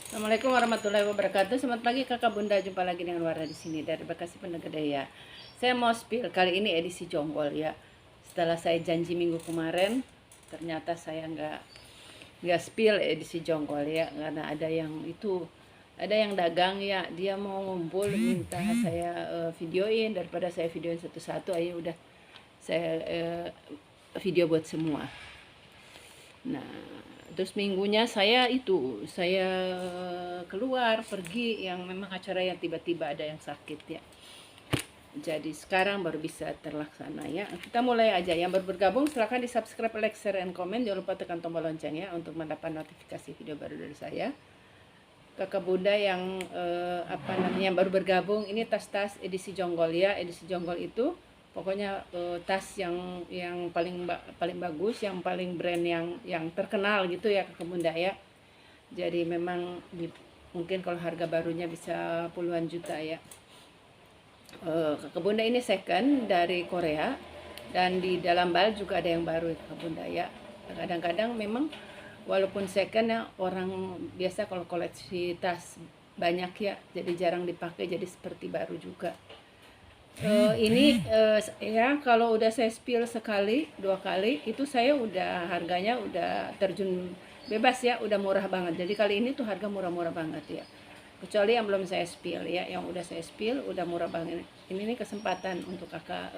Assalamualaikum warahmatullahi wabarakatuh. Selamat pagi kakak bunda, jumpa lagi dengan Warna di sini dari Bekasi Penegedaya. Saya mau spill kali ini edisi jonggol ya. Setelah saya janji minggu kemarin, ternyata saya nggak spill edisi jonggol ya, karena ada yang dagang ya, dia mau ngumpul minta saya videoin, daripada saya videoin satu-satu, ayo udah saya video buat semua. Nah, terus minggunya saya keluar pergi yang memang acara yang tiba-tiba ada yang sakit ya. Jadi sekarang baru bisa terlaksana ya. Kita mulai aja. Yang baru bergabung silahkan di subscribe, like, share, and comment. Jangan lupa tekan tombol lonceng ya untuk mendapat notifikasi video baru dari saya. Kakak bunda yang yang baru bergabung, ini tas-tas edisi jonggol ya. Edisi jonggol itu pokoknya tas yang paling bagus, yang paling brand yang terkenal gitu ya kakak bunda ya. Jadi memang mungkin kalau harga barunya bisa puluhan juta ya. Kakak bunda ini second dari Korea, dan di dalam bal juga ada yang baru kakak bunda ya. Kadang-kadang memang walaupun second ya, orang biasa kalau koleksi tas banyak ya, jadi jarang dipakai, jadi seperti baru juga. Ini ya kalau udah saya spill sekali, 2 kali, itu saya udah harganya udah terjun bebas ya, udah murah banget. Jadi kali ini tuh harga murah-murah banget ya. Kecuali yang belum saya spill ya, yang udah saya spill udah murah banget. Ini nih kesempatan untuk kakak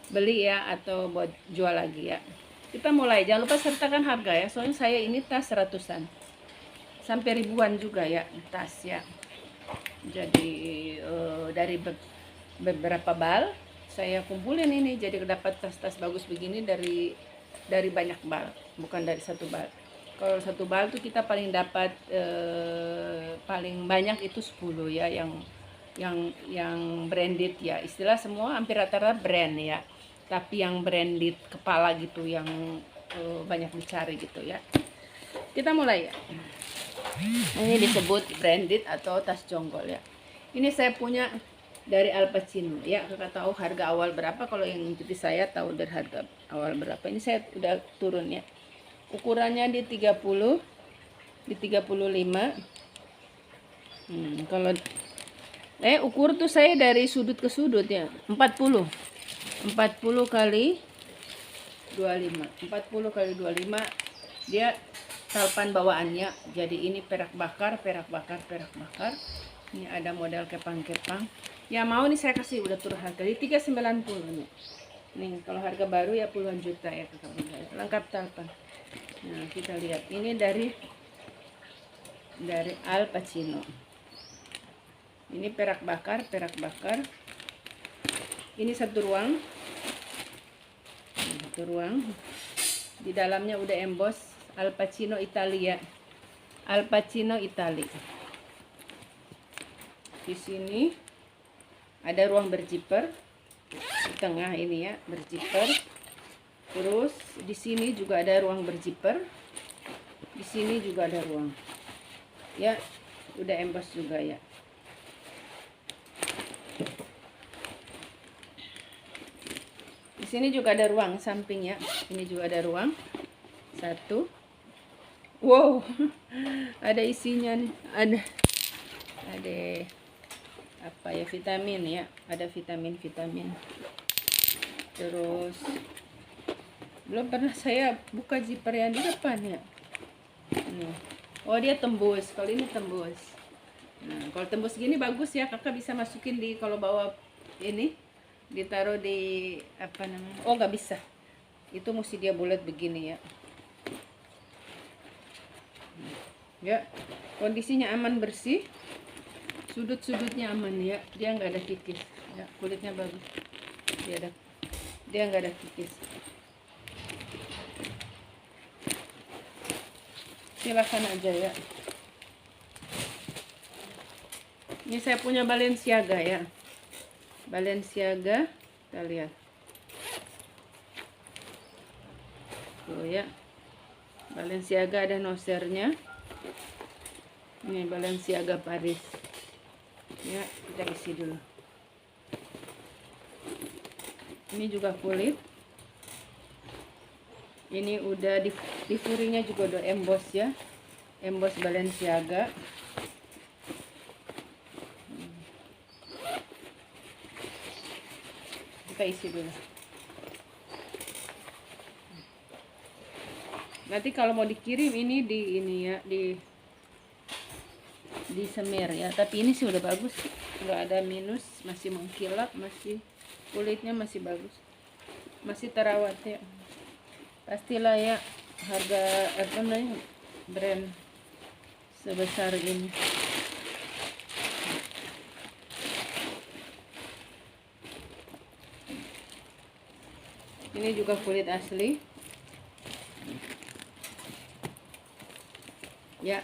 beli ya, atau buat jual lagi ya. Kita mulai, jangan lupa sertakan harga ya, soalnya saya ini tas ratusan sampai ribuan juga ya tas ya. Jadi dari beberapa bal saya kumpulin ini, jadi dapat tas-tas bagus begini dari banyak bal, bukan dari satu bal. Kalau satu bal tuh kita paling dapat paling banyak itu 10 ya, yang branded ya, istilah semua hampir rata-rata brand ya, tapi yang branded kepala gitu yang banyak dicari gitu ya. Kita mulai ya. Ini disebut branded atau tas jonggol ya. Ini saya punya dari Al Pacino ya. Kakak tahu harga awal berapa? Kalau yang ikuti saya tahu dari harga awal berapa. Ini saya udah turun ya. Ukurannya di 30, di 35. Kalau ukur tuh saya dari sudut ke sudut ya. 40 kali 25. 40 kali 25 dia talpan bawaannya. Jadi ini perak bakar. Ini ada model kepang-kepang. Ya mau nih saya kasih udah turun harga di 390 nih. Nih kalau harga baru ya puluhan juta ya kakak bunda. Lengkap talpan. Nah kita lihat ini dari Al Pacino. Ini perak bakar. Ini satu ruang. Di dalamnya udah emboss Al Pacino Italia. Di sini ada ruang berjiper di tengah ini ya, berjiper. Terus di sini juga ada ruang berjiper. Di sini juga ada ruang. Ya, udah emboss juga ya. Di sini juga ada ruang samping ya. Ini juga ada ruang. Satu. Wow. Ada isinya nih. Ada apa ya, vitamin ya, ada vitamin. Terus belum pernah saya buka zipper yang di depan ya. Oh dia tembus, kalau ini tembus. Nah kalau tembus gini bagus ya, kakak bisa masukin di, kalau bawa ini ditaruh di apa namanya, oh nggak bisa, itu mesti dia bulat begini ya. Ya kondisinya aman, bersih, sudut-sudutnya aman ya, dia nggak ada kikis ya, kulitnya bagus, dia nggak ada kikis. Silakan aja ya. Ini saya punya Balenciaga ya, kita lihat tuh ya, Balenciaga ada nosernya. Ini Balenciaga Paris ya, kita isi dulu. Ini juga kulit. Ini udah di furinya juga udah emboss ya. emboss Balenciaga. Kita isi dulu. Nanti kalau mau dikirim ini ya di semir ya. Tapi ini sih udah bagus, nggak ada minus, masih mengkilap, masih kulitnya masih bagus, masih terawat ya. Pastilah ya, harga apa namanya, brand sebesar ini. Ini juga kulit asli ya,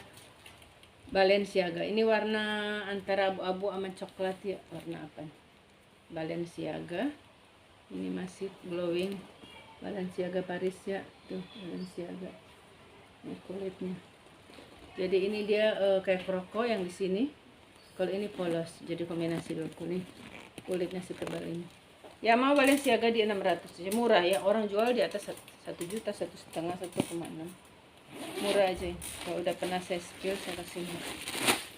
Balenciaga. Ini warna antara abu-abu sama coklat ya. Warna apa? Balenciaga. Ini masih glowing. Balenciaga Paris ya. Tuh Balenciaga. Ini kulitnya. Jadi ini dia kayak kroko yang di sini. Kalau ini polos. Jadi kombinasi dua kuning. Kulitnya setebal ini. Ya mau Balenciaga di 600 aja, murah ya. Orang jual di atas 1 juta, 1,5, 1,6. Murah aja. Kalau udah pernah saya spill saya kasih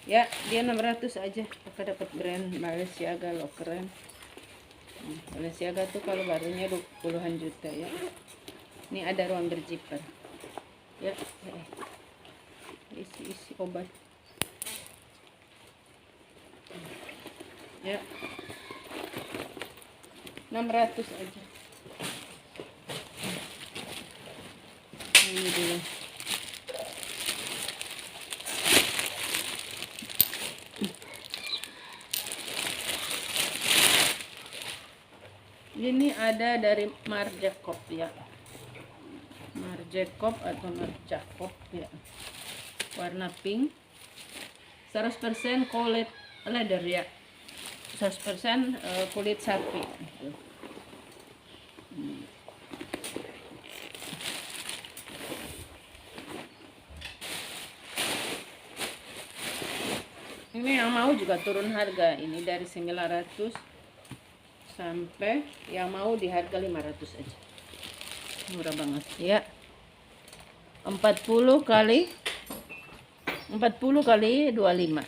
ya, dia 600 aja. Maka dapat brand Balenciaga loh, keren. Balenciaga tuh kalau barunya puluhan juta ya. Ini ada ruang berjiper ya. Isi obat ya, 600 aja. Ini dulu. Ini ada dari Marc Jacob ya. Marc Jacob atau Marc Jacob ya. Warna pink. 100% kulit leather ya. 100% kulit sapi. Ini yang mau juga turun harga. Ini dari 900 sampai yang mau di harga 500 aja. Murah banget ya. 40 kali 25.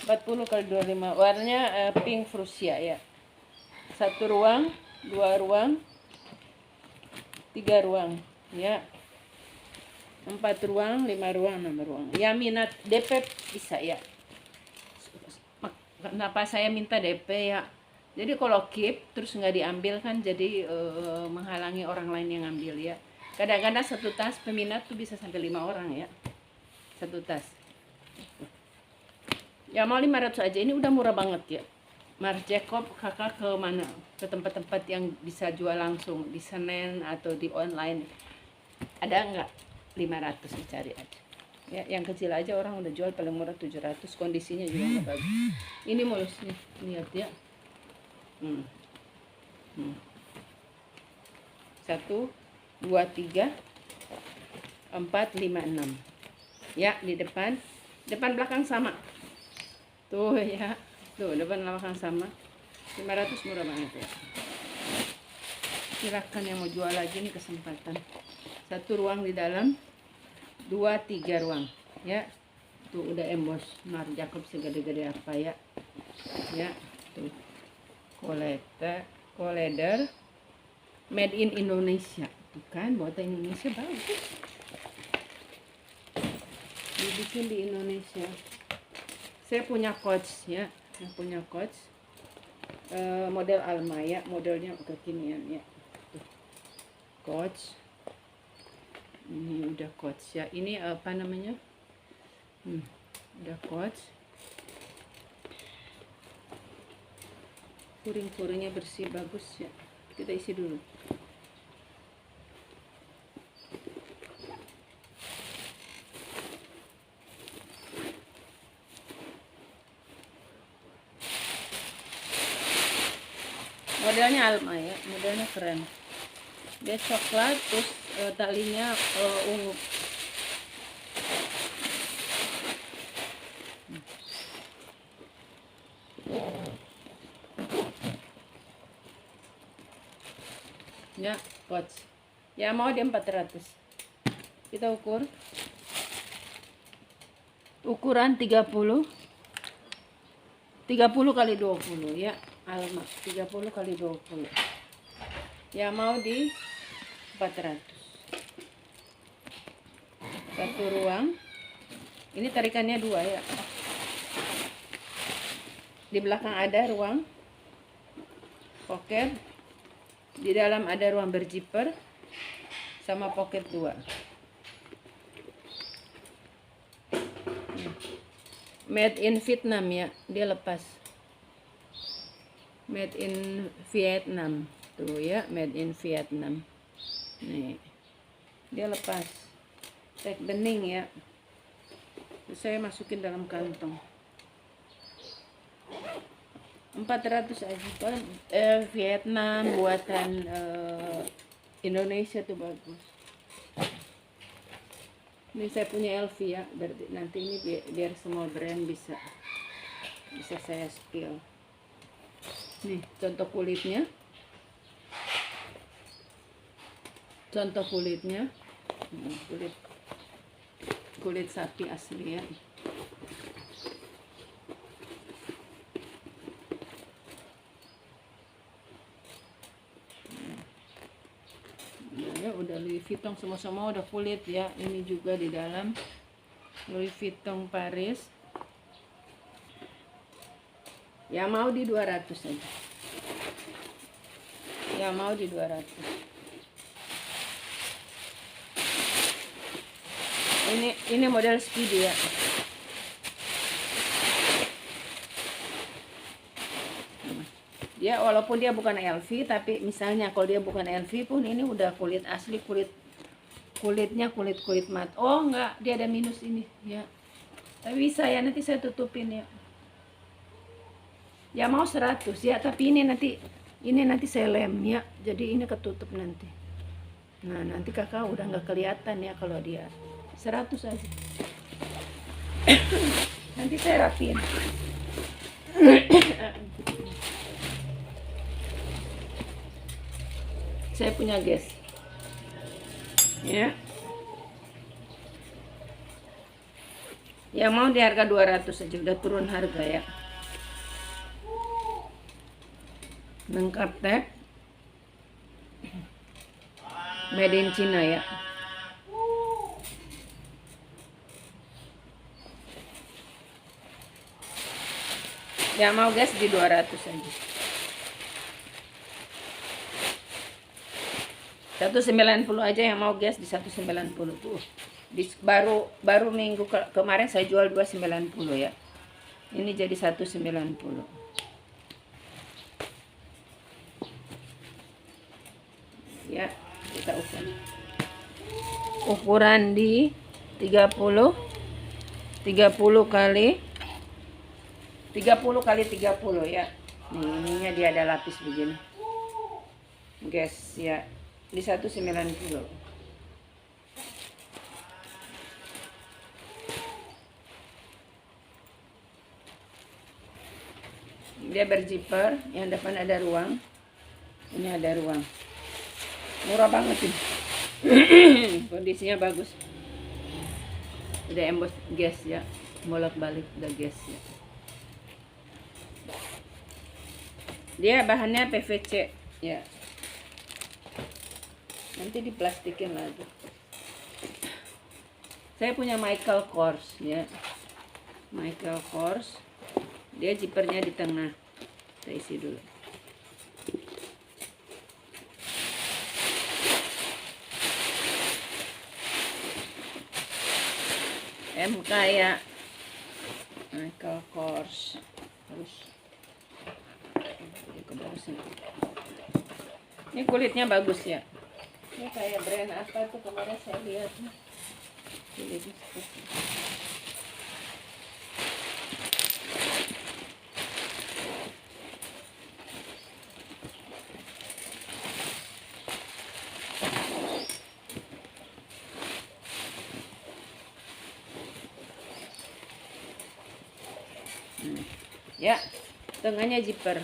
40 kali 25. Warnanya pink fuchsia ya. 1 ruang, 2 ruang, 3 ruang ya. 4 ruang, 5 ruang, 6 ruang. Ya minat DP bisa ya. Kenapa saya minta DP ya? Jadi kalau keep terus nggak diambil kan jadi menghalangi orang lain yang ngambil ya. Kadang-kadang satu tas peminat tuh bisa sampai 5 orang ya. Satu tas. Ya mau 500 aja, ini udah murah banget ya. Marc Jacob, kakak ke mana? Ke tempat-tempat yang bisa jual langsung di Senen atau di online. Ada nggak? 500 dicari aja. Ya, yang kecil aja orang udah jual paling murah 700, kondisinya juga nggak bagus. Ini mulus nih, lihat ya. 1, 2, 3, 4, 5, 6 ya. Di depan belakang sama tuh ya. Tuh depan belakang sama. 500 murah banget ya. Silakan yang mau jual lagi nih kesempatan. 1 ruang di dalam, 2, 3 ruang ya. Tuh udah emboss Marc Jacob segede-gede apa ya. Ya tuh koleder made in Indonesia. Tuh kan buatan Indonesia bagus, dibikin di Indonesia. Saya punya Coach ya, punya Coach model Alma ya, modelnya kekinian ya. Tuh, Coach ini udah Coach ya. Ini apa namanya, udah Coach. Kuring-kuringnya bersih bagus ya. Kita isi dulu. Modelnya Alma ya, modelnya keren. Dia coklat terus talinya ungu. Ya, Coach. Ya mau dia 400. Kita ukur ukuran 30 kali 20 ya, Alma 30 kali 20 ya, mau di 400. Satu ruang, ini tarikannya 2 ya, di belakang ada ruang pocket, di dalam ada ruang berzipper sama pocket 2. Made in Vietnam ya, dia lepas. Made in Vietnam tuh ya, made in Vietnam. Nih, dia lepas. Tek bening ya. Terus saya masukin dalam kantong. 400 aja. Kan Vietnam buatan Indonesia tuh bagus. Ini saya punya LV ya, berarti nanti ini biar semua brand bisa saya spill. Nih contoh kulitnya, kulit sapi asli ya. Ya udah Louis Vuitton, semua udah kulit ya. Ini juga di dalam Louis Vuitton Paris ya, mau di 200 aja ya, mau di 200. Ini model speedy ya. Dia walaupun dia bukan LV, tapi misalnya kalau dia bukan LV pun ini udah kulit asli, kulitnya kulit mat. Oh enggak, dia ada minus ini ya, tapi bisa ya, nanti saya tutupin ya. Ya mau 100 ya, tapi ini nanti saya lem ya, jadi ini ketutup nanti. Nah nanti kakak udah nggak kelihatan ya kalau dia 100 aja. Nanti saya rapiin. Saya punya gas ya, yang mau di harga 200 aja, udah turun harga ya. Lengkap tag made in China ya. Ya mau gas di 200 aja. 190 aja yang mau gas, di 190 tuh. Baru minggu kemarin saya jual 290 ya. Ini jadi 190. Ya, kita ukur. Ukuran di 30 kali 30 ya. Nih, ininya dia ada lapis begini. Gas ya. Di 190. Dia berzipper, yang depan ada ruang, ini ada ruang, murah banget ini. Kondisinya bagus, udah embos gas ya, bolak-balik udah gas ya. Dia bahannya PVC ya, nanti diplastikin lagi. Saya punya Michael Kors ya, Michael Kors, dia zippernya di tengah. Kita isi dulu. MK ya, Michael Kors. Terus ini kulitnya bagus ya. Ini kayak brand apa tuh kemarin saya lihat. Ya, tengahnya zipper.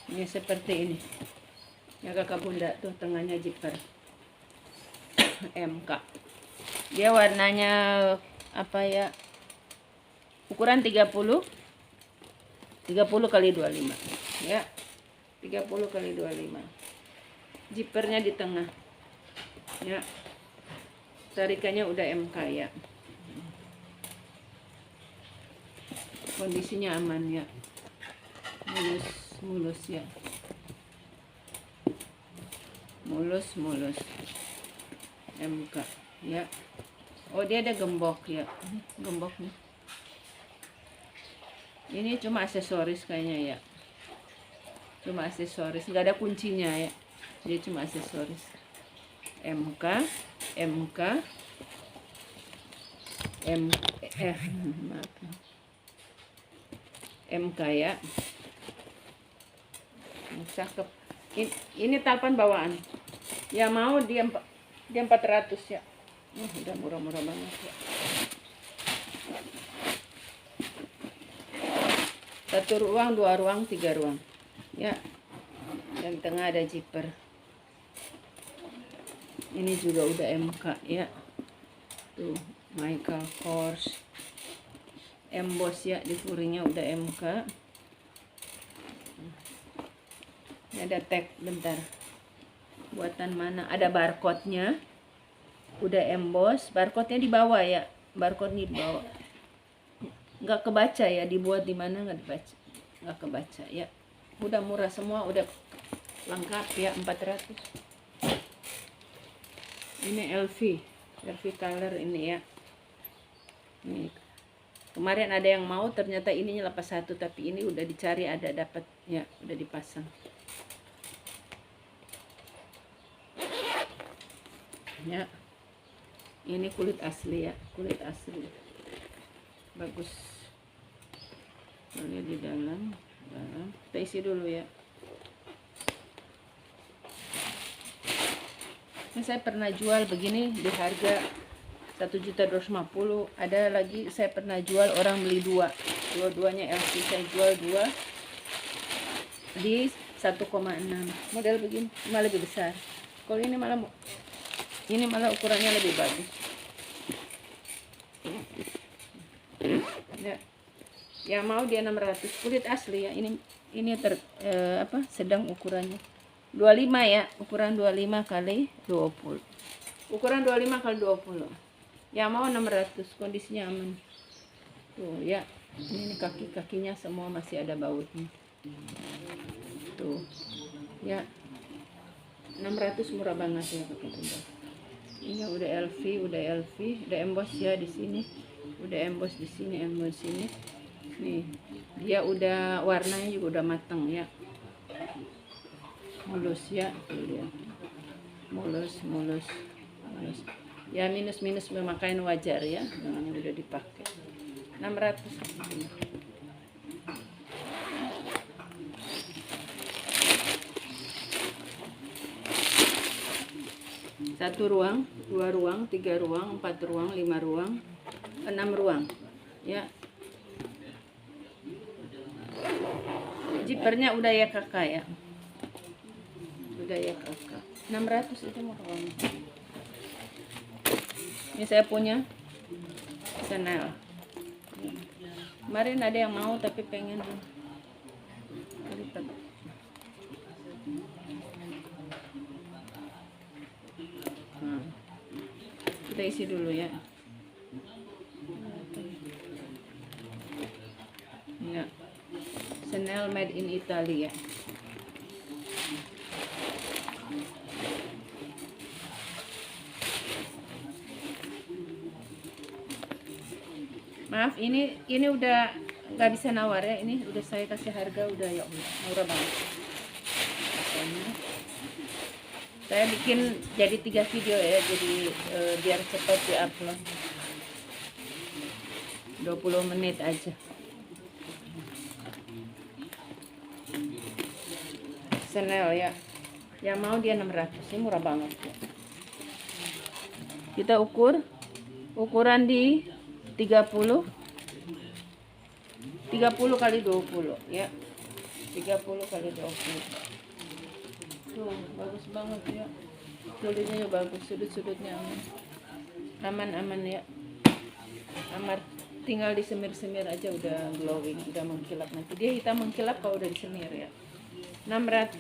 Ini seperti ini. Ya kakak bunda tuh tengahnya zipper. MK. Dia warnanya apa ya, ukuran 30 kali 25 ya, 30 kali 25. Zippernya di tengah ya, tarikannya udah MK ya, kondisinya aman ya, mulus ya, mulus MK ya. Oh, dia ada gembok ya, gembok nih. Ini cuma aksesoris kayaknya ya, cuma aksesoris, nggak ada kuncinya ya, dia cuma aksesoris. MK maaf, MK ya, cakep. Ini talpan bawaan ya, mau dia 400 ya. Udah murah-murah banget ya. Satu ruang, 2 ruang, 3 ruang ya. Yang tengah ada zipper. Ini juga udah MK ya. Tuh, Michael Kors. Emboss ya, di furingnya udah MK. Ini ada tag, bentar. Buatan mana? Ada barcode-nya. Udah emboss, barcode-nya di bawah ya. Barcode-nya di bawah. Nggak kebaca ya, dibuat di mana nggak dibaca. Nggak kebaca ya. Udah murah semua, udah lengkap ya, 400. Ini LV color ini ya. Ini kemarin ada yang mau, ternyata ininya lepas satu, tapi ini udah dicari, ada dapat ya, udah dipasang ya. Ini kulit asli ya, kulit asli, bagus. Lihat di dalam, kita isi dulu ya. Ini saya pernah jual begini di harga 1.250.000. Ada lagi saya pernah jual, orang beli dua-duanya LV, saya jual 2 di 1,6. Model begini malah lebih besar. Kalau ini malah ukurannya lebih bagus ya. Yang mau dia 600, kulit asli ya. Ini sedang ukurannya 25 ya, ukuran 25 kali 20, ukuran 25 kali 20. Yang mau 600, kondisinya aman tuh ya. Ini kaki-kakinya semua masih ada bautnya tuh ya. 600 murah banget ya pakai tembak. Ini udah LV, udah emboss ya di sini, udah emboss di sini, emboss sini. Nih, dia udah warnanya juga udah matang ya. Mulus ya, tuh dia. Mulus. Ya, minus pemakaian wajar ya, yang udah dipakai. 600. Satu ruang, 2 ruang, 3 ruang, 4 ruang, 5 ruang, 6 ruang ya. Zippernya udah ya kakak ya, udah ya kakak. 600 itu murah banget. Ini saya punya Chanel. Kemarin ada yang mau tapi pengen lipat. Nah, kita isi dulu ya. Ya, Chanel made in Italy ya. Maaf, ini udah nggak bisa nawar ya. Ini udah saya kasih harga, udah ya murah banget. Saya bikin jadi 3 video ya, jadi biar cepat diupload. 20 menit aja. Chanel ya. Yang mau dia 600, ini murah banget ya. Kita ukuran di 30 kali 20 ya. 30 kali 20. Tuh, bagus banget ya. Kulitnya bagus, sudut-sudutnya aman ya. Amar tinggal disemir-semir aja udah glowing, udah mengkilap. Nanti dia hitam mengkilap kalau udah disemir ya. 600.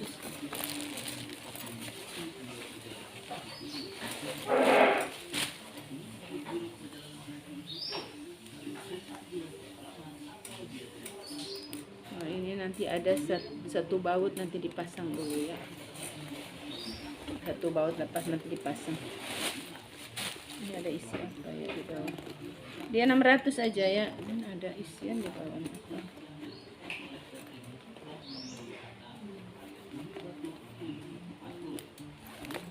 Nah, ini nanti ada satu baut nanti dipasang dulu ya. Satu baut lepas nanti dipasang. Ini ada isi apa ya di bawah. Dia 600 aja ya. Ini ada isian di bawah apa.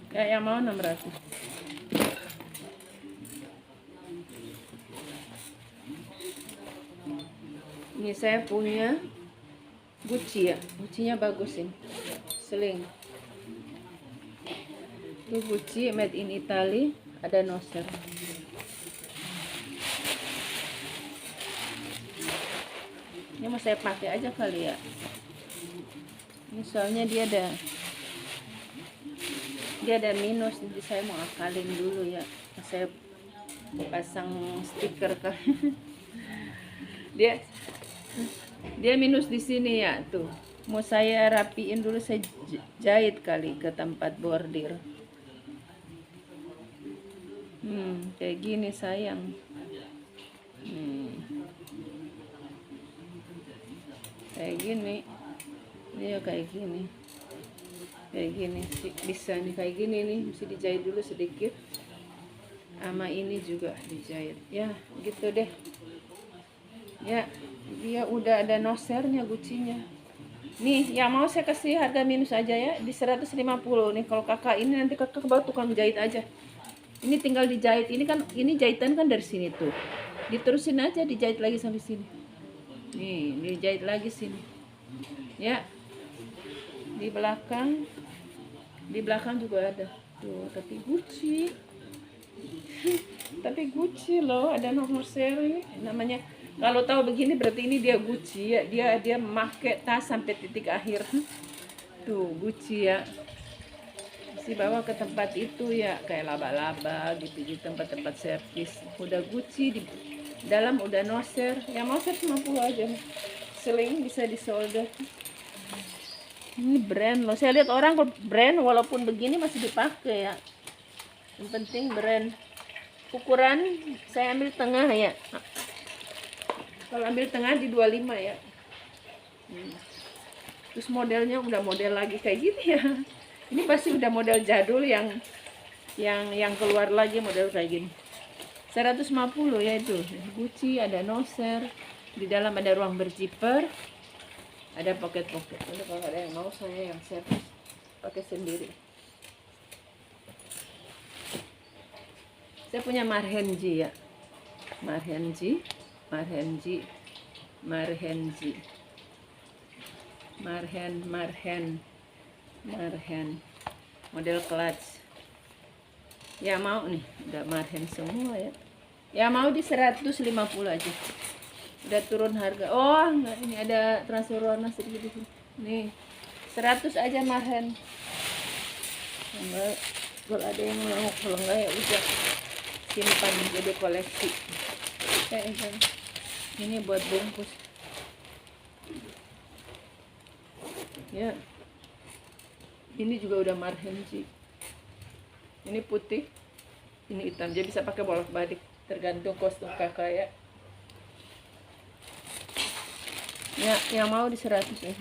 Ya, yang mau 600. Ini saya punya Gucci ya. Gucci-nya bagus ini. Sling. Itu Gucci made in Italy, ada noser. Ini mau saya pakai aja kali ya. Ini soalnya dia ada minus, jadi saya mau akalin dulu ya. Saya pasang stiker kan. dia minus di sini ya tuh. Mau saya rapiin dulu, saya jahit kali ke tempat bordir. Kayak gini sayang. Kayak gini. Ini ya kayak gini. Kayak gini bisa nih, kayak gini nih, mesti dijahit dulu sedikit. Sama ini juga dijahit. Ya, gitu deh. Ya, dia udah ada nosernya Gucci-nya. Nih, yang mau saya kasih harga minus aja ya, di 150 nih. Kalau kakak ini nanti kakak bawa tukang jahit aja. Ini tinggal dijahit. Ini kan, ini jahitan kan dari sini tuh. Diterusin aja, dijahit lagi sampai sini. Nih, dijahit lagi sini. Ya. Di belakang juga ada. Tuh, tapi Gucci. Tapi Gucci loh, ada nomor seri namanya. Kalau tahu begini berarti ini dia Gucci ya. Dia memakai tas sampai titik akhir. Tuh, Gucci ya. Si bawa ke tempat itu ya, kayak laba-laba gitu, di tempat-tempat servis. Udah Gucci di dalam, udah noser. Yang noser 50 aja. Sling bisa disolder. Ini brand loh. Saya lihat orang brand walaupun begini masih dipakai ya. Yang penting brand. Ukuran saya ambil tengah ya. Kalau ambil tengah di 25 ya. Terus modelnya udah model lagi kayak gini ya. Ini pasti udah model jadul yang keluar lagi model kayak gini. 150 ya itu. Gucci, ada noser. Di dalam ada ruang berzipper. Ada pocket-pocket. Jadi kalau ada yang mau, saya yang servis pakai sendiri. Saya punya Marhenji ya. Marhen. Model clutch. Ya mau nih, udah Marhen semua ya. Ya mau di 150 aja. Udah turun harga. Oh, enggak, ini ada transfer warna sedikit di sini. Nih. 100 aja Marhen. Enggak, kalau ada yang mau, kalau enggak ya udah simpan jadi koleksi. Ini buat bungkus. Ya. Ini juga udah Marhen sih. Ini putih, ini hitam. Jadi bisa pakai bolak-balik, tergantung kostum kakak ya. Ya, yang mau di 100 ya.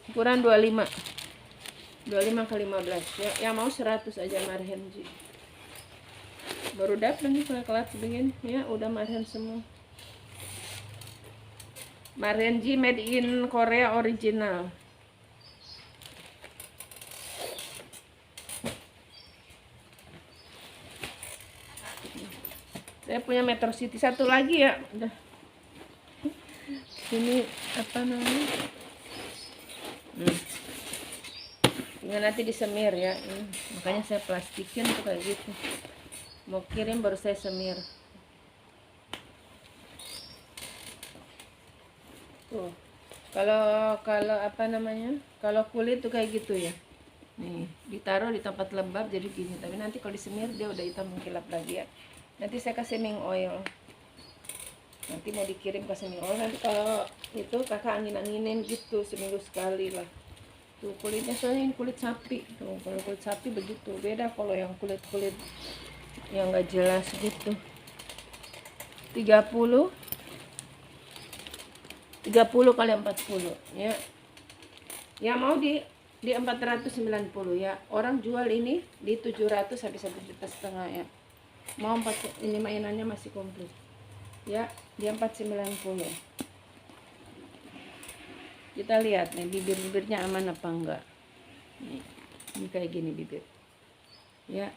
Ukuran 25. 25 x 15. Ya, yang mau 100 aja Marhenji. Baru dapat nih kelas begini. Ya, udah Marhen semua. Marhenji made in Korea original. Saya punya Metro City satu lagi ya. Udah. Ini apa namanya? Tinggal nanti disemir ya. Makanya saya plastikin tuh kayak gitu. Mau kirim baru saya semir. Tuh. Kalau apa namanya? Kalau kulit tuh kayak gitu ya. Nih, ditaruh di tempat lembab jadi gini. Tapi nanti kalau disemir dia udah hitam mengkilap lagi ya. Nanti saya kasih ming oil. Nanti mau dikirim ke ming oil. Nanti kalau itu kakak angin-anginin gitu seminggu sekali lah. Tuh kulitnya soalnya ini kulit sapi. Tuh kalau kulit sapi begitu. Beda kalau yang kulit-kulit yang gak jelas gitu. 30 kali 40 ya. Ya mau di 490 ya. Orang jual ini di 700 habis 1,5 juta ya. Mau 4 ini mainannya masih komplit. Ya, di 490. Kita lihat nih bibir-bibirnya aman apa enggak. Nih, ini kayak gini bibir. Ya.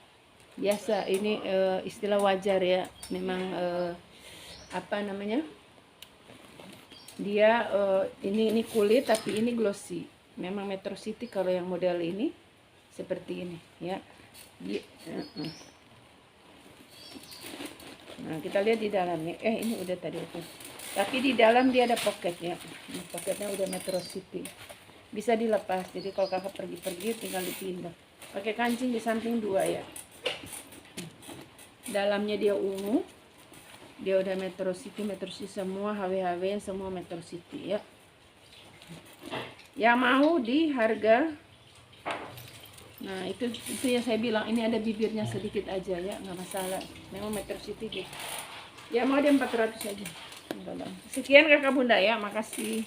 Biasa ini istilah wajar ya. Memang apa namanya? Dia ini kulit tapi ini glossy. Memang Metro City kalau yang model ini seperti ini ya. Nah, kita lihat di dalamnya. Ini udah tadi itu. Tapi di dalam dia ada pocketnya. Ini pocketnya udah Metro City. Bisa dilepas. Jadi kalau kakak pergi-pergi tinggal dipindah. Pakai kancing di samping 2 ya. Dalamnya dia ungu. Dia udah Metro City semua, HW semua Metro City ya. Yang mau di harga, nah itu yang saya bilang, ini ada bibirnya sedikit aja ya, nggak masalah. Memang Metro City gitu. Ya mau di 400 aja. Sekian kakak bunda ya, makasih.